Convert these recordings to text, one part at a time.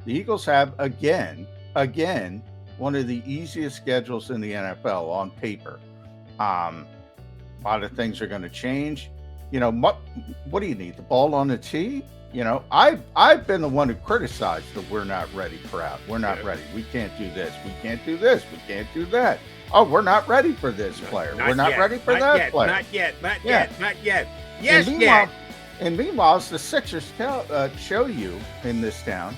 The Eagles have again, one of the easiest schedules in the NFL on paper. A lot of things are going to change. What do you need? The ball on the tee? I've been the one who criticized that we're not ready crowd. We're not ready. We can't do this. We can't do this. We can't do that. Oh, we're not ready for this player. We're not ready for that player. Not yet. Not yet. Yes, and meanwhile, as the Sixers show you in this town,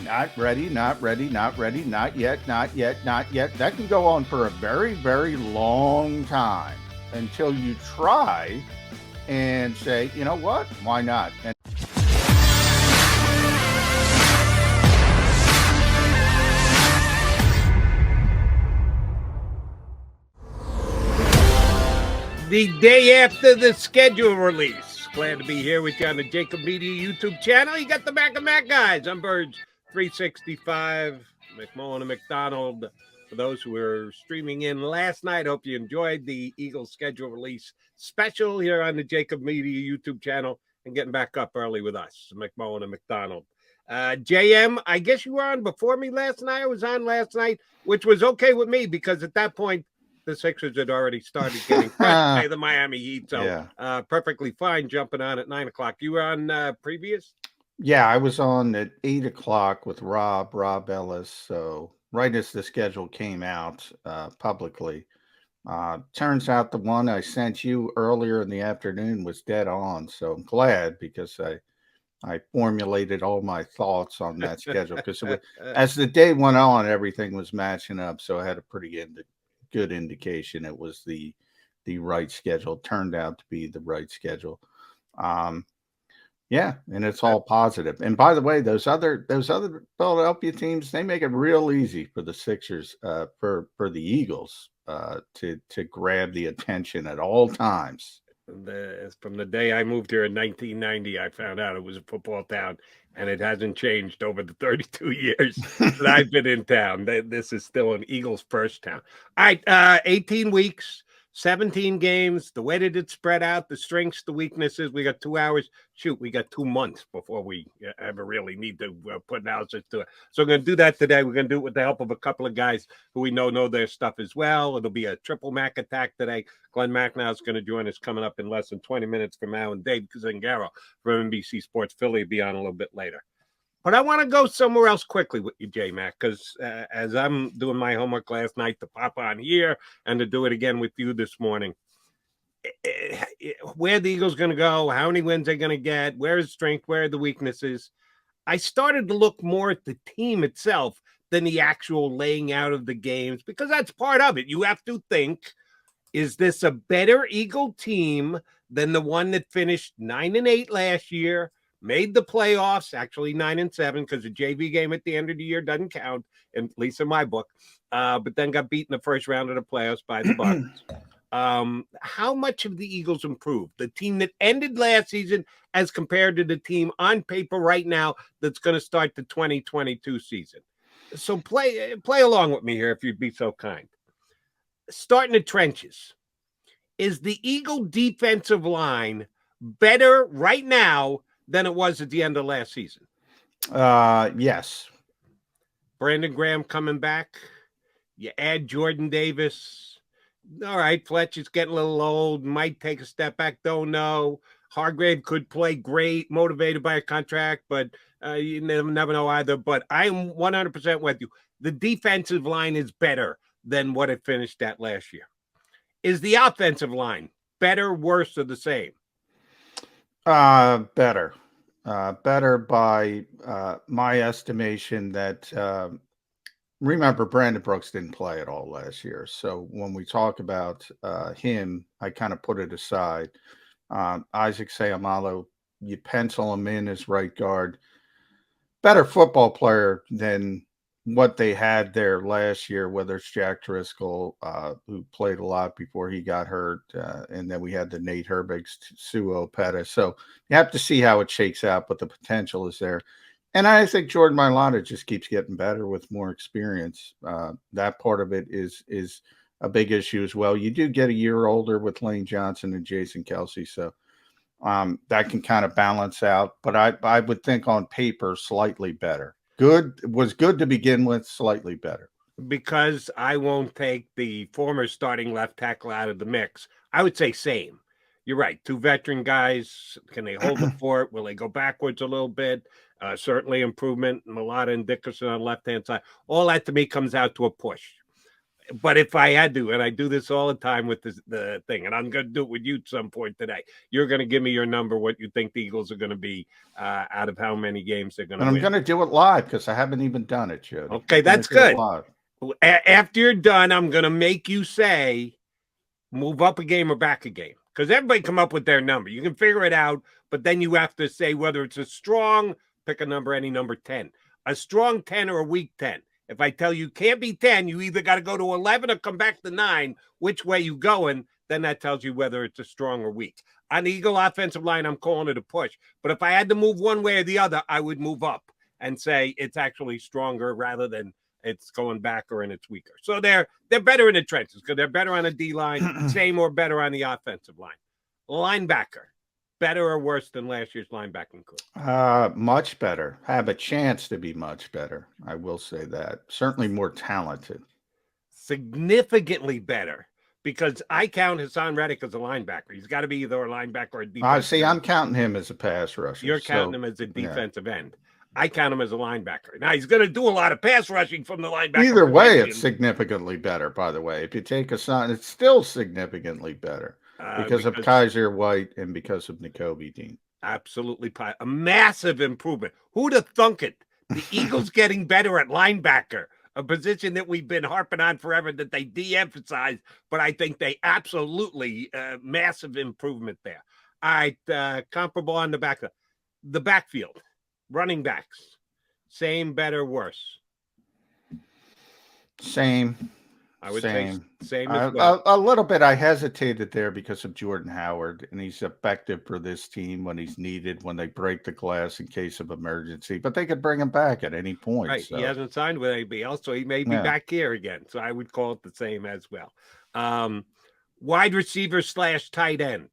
not ready, not ready, not ready, not yet, not yet, not yet. That can go on for a very, very long time until you try and say, you know what? Why not? And the day after the schedule release. Glad to be here with you on the JAKIB Media YouTube channel. You got the Back and Mac guys. I'm Birds 365, McMullen and McDonald. For those who were streaming in last night, hope you enjoyed the Eagles schedule release special here on the JAKIB Media YouTube channel and getting back up early with us, McMullen and McDonald. JM, I guess you were on before me last night. I was on last night, which was okay with me because at that point, the Sixers had already started getting crushed by the Miami Heat. So perfectly fine jumping on at 9 o'clock. You were on previous? Yeah, I was on at 8 o'clock with Rob Ellis. So right as the schedule came out publicly, turns out the one I sent you earlier in the afternoon was dead on. So I'm glad because I formulated all my thoughts on that schedule because as the day went on, everything was matching up. So I had a pretty good indication it was the right schedule. Turned out to be the right schedule. Yeah, and it's all positive. And by the way, those other Philadelphia teams, they make it real easy for the Sixers, for the Eagles, to grab the attention at all times. From the day I moved here in 1990, I found out it was a football town, and it hasn't changed over the 32 years that I've been in town. This is still an Eagles first town. All right, 18 weeks, 17 games. The way that it's spread out, the strengths, the weaknesses. We got 2 hours. Shoot, we got 2 months before we ever really need to put analysis to it. So we're going to do that today. We're going to do it with the help of a couple of guys who we know their stuff as well. It'll be a triple Mac attack today. Glenn McNow is going to join us coming up in less than 20 minutes from now, and Dave Zangaro from NBC Sports Philly will be on a little bit later. But I want to go somewhere else quickly with you, J-Mac, because as I'm doing my homework last night to pop on here and to do it again with you this morning, where the Eagles going to go, how many wins they're going to get, where is the strength, where are the weaknesses, I started to look more at the team itself than the actual laying out of the games, because that's part of it. You have to think, is this a better Eagle team than the one that finished 9-8 last year, made the playoffs, actually 9-7, because the JV game at the end of the year doesn't count, at least in my book, but then got beat in the first round of the playoffs by the Bucs. How much have the Eagles improved? The team that ended last season as compared to the team on paper right now that's going to start the 2022 season. So play along with me here if you'd be so kind. Starting the trenches. Is the Eagle defensive line better right now than it was at the end of last season? Yes. Brandon Graham coming back. You add Jordan Davis. All right, Fletcher's getting a little old. Might take a step back. Don't know. Hargrave could play great, motivated by a contract, but you never know either. But I'm 100% with you. The defensive line is better than what it finished at last year. Is the offensive line better, worse, or the same? Better. Better by my estimation that remember, Brandon Brooks didn't play at all last year. So when we talk about him, I kind of put it aside. Isaac Seumalo, you pencil him in as right guard. Better football player than what they had there last year, whether it's Jack Driscoll, who played a lot before he got hurt, and then we had the Nate Herbigs, Suo Peta. So you have to see how it shakes out, but the potential is there. And I think Jordan Mailata just keeps getting better with more experience. That part of it is a big issue as well. You do get a year older with Lane Johnson and Jason Kelsey, so that can kind of balance out. But I would think on paper slightly better. good to begin with, slightly better. Because I won't take the former starting left tackle out of the mix, I would say same. You're right. Two veteran guys. Can they hold the fort? Will they go backwards a little bit? Certainly improvement. Mulata and Dickerson on the left-hand side. All that to me comes out to a push. But if I had to, and I do this all the time with the thing, and I'm going to do it with you at some point today, you're going to give me your number, what you think the Eagles are going to be out of how many games they're going to And win. I'm going to do it live because I haven't even done it, Jody. Okay, that's good. After you're done, I'm going to make you say move up a game or back a game, because everybody come up with their number. You can figure it out, but then you have to say whether it's a strong, pick a number, any number 10, a strong 10 or a weak 10. If I tell you can't be 10, you either got to go to 11 or come back to 9. Which way you going, then that tells you whether it's a strong or weak. On the Eagle offensive line, I'm calling it a push. But if I had to move one way or the other, I would move up and say it's actually stronger rather than it's going back or and it's weaker. So they're better in the trenches because they're better on the D-line, same or better on the offensive line. Linebacker, better or worse than last year's linebacking crew? Much better. Have a chance to be much better. I will say that. Certainly more talented. Significantly better, because I count Hassan Reddick as a linebacker. He's got to be either a linebacker or a defensive see, I'm counting him as a pass rusher. You're counting him as a defensive end. I count him as a linebacker. Now, he's going to do a lot of pass rushing from the linebacker. Either way, it's significantly better, by the way. If you take Hassan, it's still significantly better because of Kaiser White and because of Nakobe Dean. Absolutely. A massive improvement. Who'd have thunk it? The Eagles getting better at linebacker, a position that we've been harping on forever that they de-emphasize, but I think they absolutely massive improvement there. All right, comparable on the back. The backfield. Running backs, same, better, worse? Same. I would say same as well. A little bit. I hesitated there because of Jordan Howard, and he's effective for this team when he's needed, when they break the glass in case of emergency. But they could bring him back at any point. Right. So. He hasn't signed with anybody else, so he may be back here again. So I would call it the same as well. Wide receiver / tight end.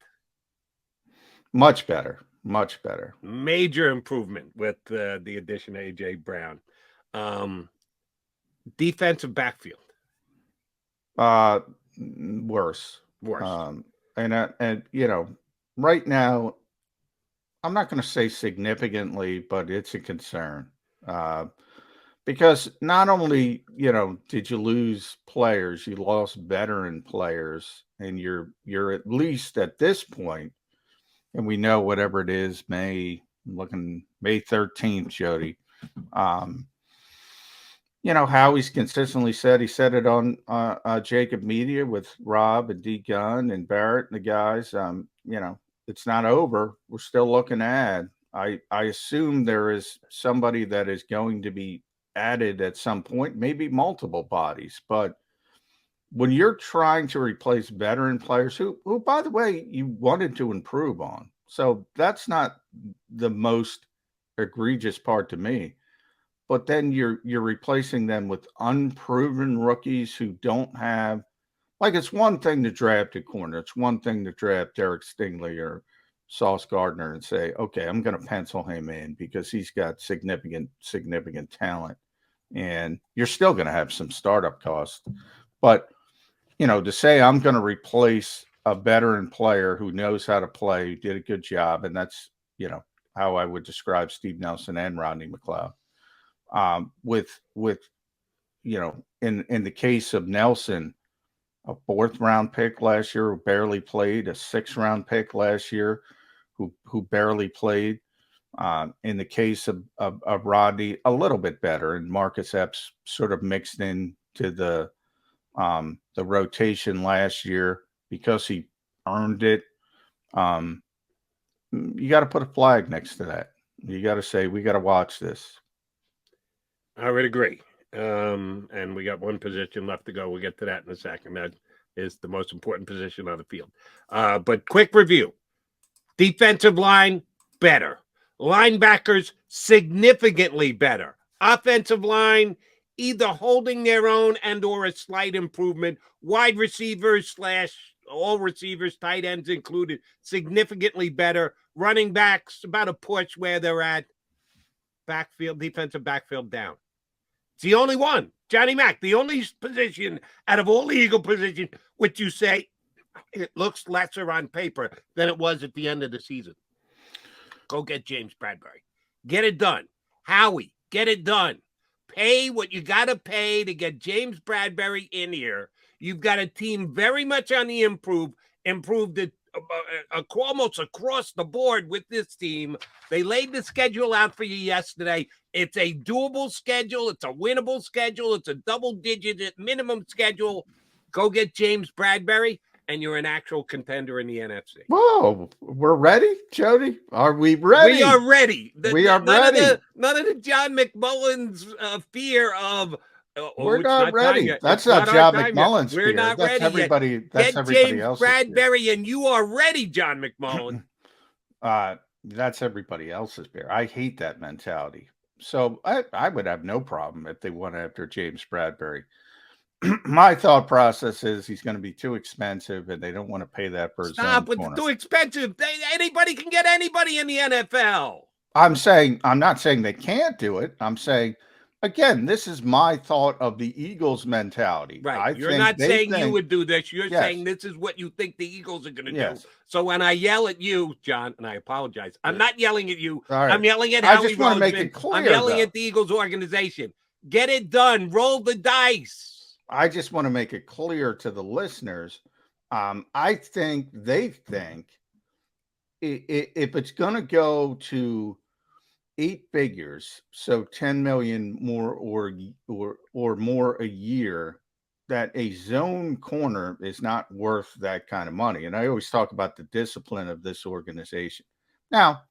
Much better. Much better. Major improvement with the addition of A.J. Brown. Defensive backfield. Worse. And you know, right now, I'm not going to say significantly, but it's a concern. Because not only, you know, did you lose players, you lost veteran players, and you're at least at this point, and we know whatever it is, May 13th, Jody. You know, Howie's consistently said, he said it on JAKIB Media with Rob and D Gunn and Barrett and the guys. You know, it's not over. We're still looking to add. I assume there is somebody that is going to be added at some point, maybe multiple bodies. But when you're trying to replace veteran players who, by the way, you wanted to improve on. So that's not the most egregious part to me. But then you're replacing them with unproven rookies who don't have, like, it's one thing to draft a corner. It's one thing to draft Derek Stingley or Sauce Gardner and say, okay, I'm going to pencil him in because he's got significant talent. And you're still going to have some startup costs. But, you know, to say I'm going to replace a veteran player who knows how to play, who did a good job, and that's, you know, how I would describe Steve Nelson and Rodney McLeod. With you know, in the case of Nelson, a 4th round pick last year who barely played, a 6th round pick last year who barely played. In the case of Rodney, a little bit better, and Marcus Epps sort of mixed in to the rotation last year because he earned it. You got to put a flag next to that. You got to say, we got to watch this. I would agree. And we got one position left to go. We'll get to that in a second. That is the most important position on the field. But quick review. Defensive line, better. Linebackers, significantly better. Offensive line, either holding their own and or a slight improvement. Wide receivers / all receivers, tight ends included, significantly better. Running backs, about a push where they're at. defensive backfield down. It's the only one. Johnny Mack, the only position out of all the Eagle positions which you say it looks lesser on paper than it was at the end of the season. Go get James Bradbury. Get it done. Howie, get it done. Pay what you got to pay to get James Bradbury in here. You've got a team very much on the improved it almost across the board with this team. They laid the schedule out for you yesterday. It's a doable schedule. It's a winnable schedule. It's a double-digit minimum schedule. Go get James Bradbury, and you're an actual contender in the NFC. Whoa, we're ready, Jody? Are we ready? We are ready. We are ready. None of the John McMullen's fear of we're not ready. That's not John McMullen's fear. We're not that's ready everybody. yet. That's Get everybody James else's Bradbury, fear. and you are ready, John McMullen. That's everybody else's fear. I hate that mentality. So I would have no problem if they went after James Bradbury. My thought process is he's going to be too expensive, and they don't want to pay that for his own corner. It's too expensive. Anybody can get anybody in the NFL. I'm not saying they can't do it. I'm saying, again, this is my thought of the Eagles mentality. Right. You're not saying you would do this. You're saying this is what you think the Eagles are going to do. So when I yell at you, John, and I apologize, I'm not yelling at you. Right. I'm yelling at Howie I just want to make it clear. I'm yelling at the Eagles organization. Get it done. Roll the dice. I just want to make it clear to the listeners. I think they think if it's going to go to 8 figures, so 10 million more or more a year, that a zone corner is not worth that kind of money. And I always talk about the discipline of this organization. Now,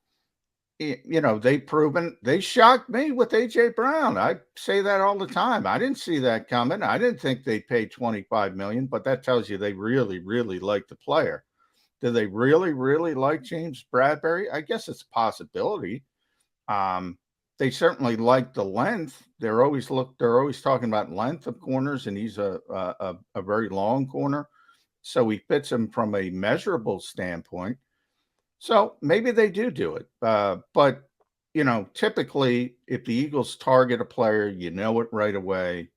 they've proven, they shocked me with AJ Brown. I say that all the time. I didn't see that coming. I didn't think they'd pay $25 million, but that tells you they really, really like the player. Do they really, really like James Bradbury? I guess it's a possibility. They certainly like the length. They're always talking about length of corners, and he's a very long corner. So he fits him from a measurable standpoint. So maybe they do it. But, typically if the Eagles target a player, you know it right away.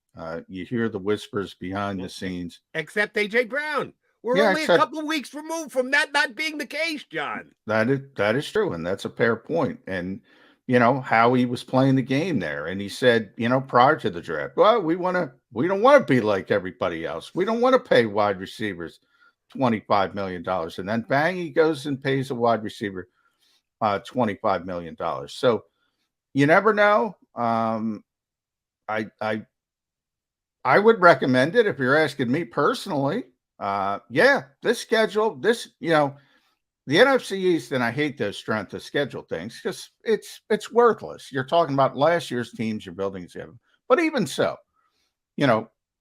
You hear the whispers behind the scenes. Except AJ Brown. We're only a couple of weeks removed from that not being the case, John. That is true, and that's a fair point. And, how he was playing the game there. And he said, prior to the draft, well, we don't want to be like everybody else. We don't want to pay wide receivers $25 million. And then bang, he goes and pays a wide receiver $25 million. So you never know. I would recommend it if you're asking me personally. This schedule, the NFC East, and I hate those strength of schedule things because it's worthless. You're talking about last year's teams you're building together. But even so,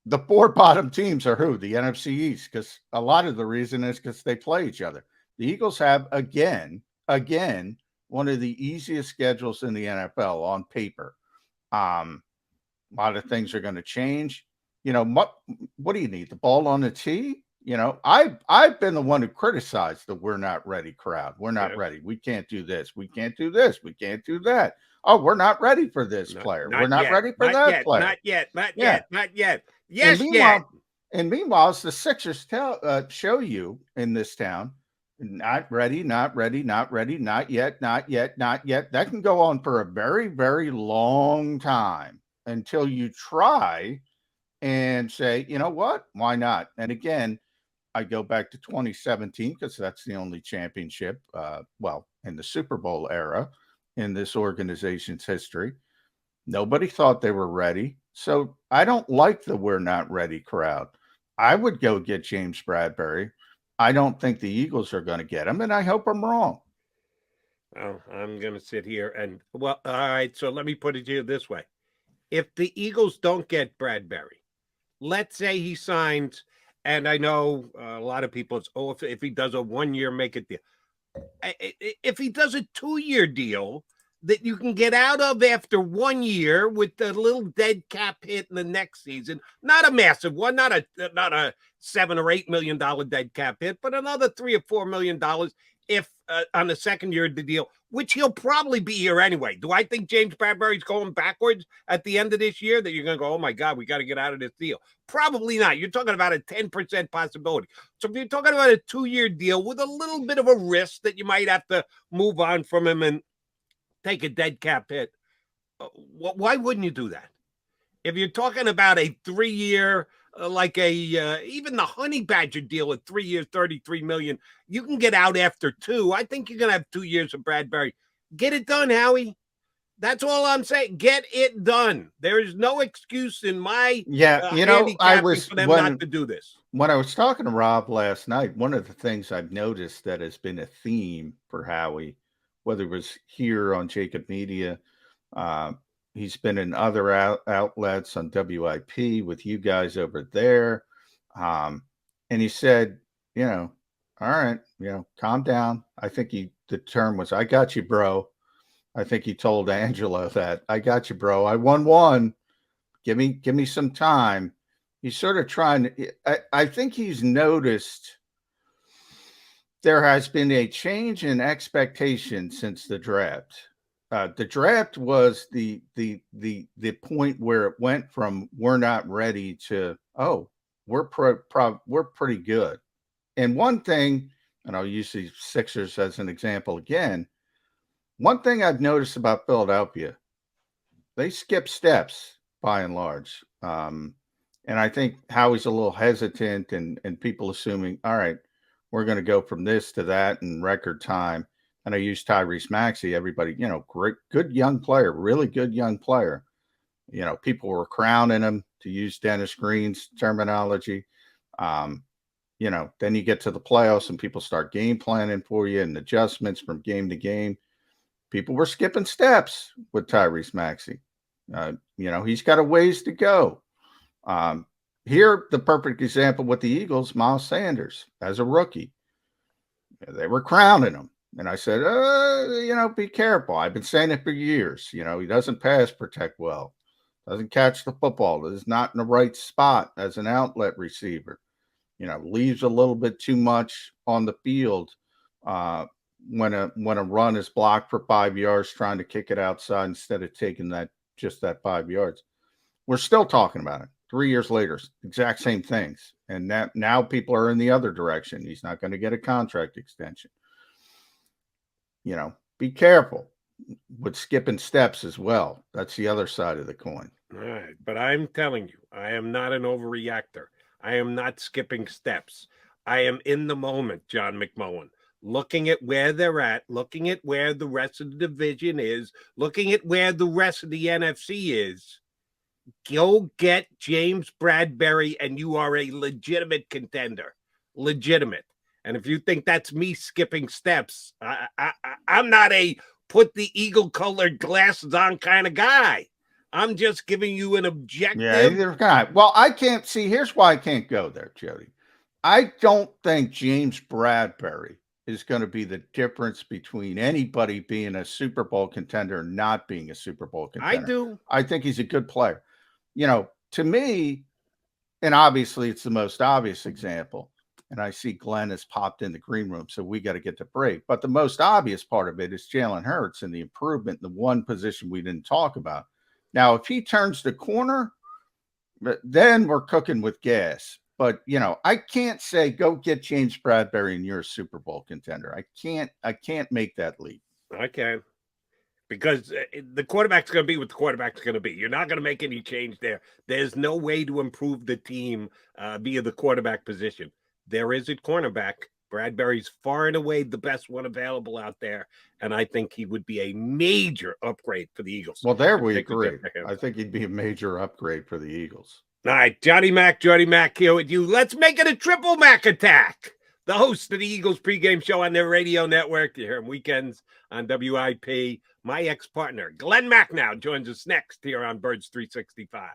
the 4 bottom teams are who? The NFC East, because a lot of the reason is because they play each other. The Eagles have, again, one of the easiest schedules in the NFL on paper. A lot of things are going to change. What do you need? The ball on the tee? I've been the one who criticized the "we're not ready" crowd. We're not ready. We can't do this. We can't do this. We can't do that. Oh, we're not ready for this player. We're not ready for that player. Not yet. Yes, and meanwhile, as the Sixers show you in this town, not ready, not ready, not ready, not yet, not yet, not yet. That can go on for a very, very long time until you try and say, you know what? Why not? And again, I go back to 2017 because that's the only championship, in the Super Bowl era in this organization's history. Nobody thought they were ready. So I don't like the "we're not ready" crowd. I would go get James Bradbury. I don't think the Eagles are going to get him, and I hope I'm wrong. Oh, I'm going to sit here and, all right, so let me put it to you this way. If the Eagles don't get Bradbury, let's say he signs, and I know a lot of people, if he does a 1-year make it deal. If he does a 2-year deal that you can get out of after 1 year with a little dead cap hit in the next season, not a massive one, not a $7 or $8 million dead cap hit, but another $3 or $4 million if on the second year of the deal, which he'll probably be here anyway. Do I think James Bradbury's going backwards at the end of this year, that you're going to go, oh my God, we got to get out of this deal? Probably not. You're talking about a 10% possibility. So if you're talking about a 2-year deal with a little bit of a risk that you might have to move on from him and take a dead cap hit, why wouldn't you do that? If you're talking about a 3-year, like even the Honey Badger deal at 3 years, $33 million, you can get out after 2. I think you're going to have 2 years of Bradbury. Get it done, Howie. That's all I'm saying. Get it done. There is no excuse in my handicapping for them not to do this. When I was talking to Rob last night, one of the things I've noticed that has been a theme for Howie, whether it was here on JAKIB Media, he's been in other outlets on WIP with you guys over there. And he said, all right, calm down. I think the term was, I got you, bro. I think he told Angela that, I got you, bro. I won one. Give me some time. He's sort of trying to, I think he's noticed there has been a change in expectation since the draft. The draft was the point where it went from we're not ready to, oh, we're pretty good. And one thing, and I'll use the Sixers as an example again, one thing I've noticed about Philadelphia, they skip steps by and large. And I think Howie's a little hesitant and people assuming, all right, we're going to go from this to that in record time. And I use Tyrese Maxey. Everybody, great, good young player, really good young player. People were crowning him, to use Dennis Green's terminology. Then you get to the playoffs and people start game planning for you and adjustments from game to game. People were skipping steps with Tyrese Maxey. He's got a ways to go. Here, the perfect example with the Eagles, Miles Sanders, as a rookie. They were crowning him. And I said, be careful. I've been saying it for years. He doesn't pass protect well, doesn't catch the football, is not in the right spot as an outlet receiver. Leaves a little bit too much on the field when a run is blocked for 5 yards, trying to kick it outside instead of taking that 5 yards. We're still talking about it 3 years later, exact same things. And now people are in the other direction. He's not going to get a contract extension. Be careful with skipping steps as well. That's the other side of the coin. All right. But I'm telling you, I am not an overreactor. I am not skipping steps. I am in the moment, John McMullen, looking at where they're at, looking at where the rest of the division is, looking at where the rest of the NFC is. Go get James Bradbury, and you are a legitimate contender. Legitimate. And if you think that's me skipping steps, I'm not a put the eagle-colored glasses on kind of guy. I'm just giving you an objective. Yeah, either guy. Well, I can't see. Here's why I can't go there, Jody. I don't think James Bradbury is going to be the difference between anybody being a Super Bowl contender and not being a Super Bowl contender. I do. I think he's a good player. To me, and obviously it's the most obvious example, and I see Glenn has popped in the green room, so we got to get to break. But the most obvious part of it is Jalen Hurts and the improvement in the one position we didn't talk about. Now, if he turns the corner, then we're cooking with gas. But, I can't say go get James Bradbury and you're a Super Bowl contender. I can't make that leap. I can. Because the quarterback's going to be what the quarterback's going to be. You're not going to make any change there. There's no way to improve the team via the quarterback position. There is at cornerback. Bradbury's far and away the best one available out there, and I think he would be a major upgrade for the Eagles. Well, there we agree. I think he'd be a major upgrade for the Eagles. All right, Jody Mac here with you. Let's make it a triple Mac attack. The host of the Eagles pregame show on their radio network. You hear him weekends on WIP. My ex-partner, Glenn Macnow, joins us next here on Birds 365.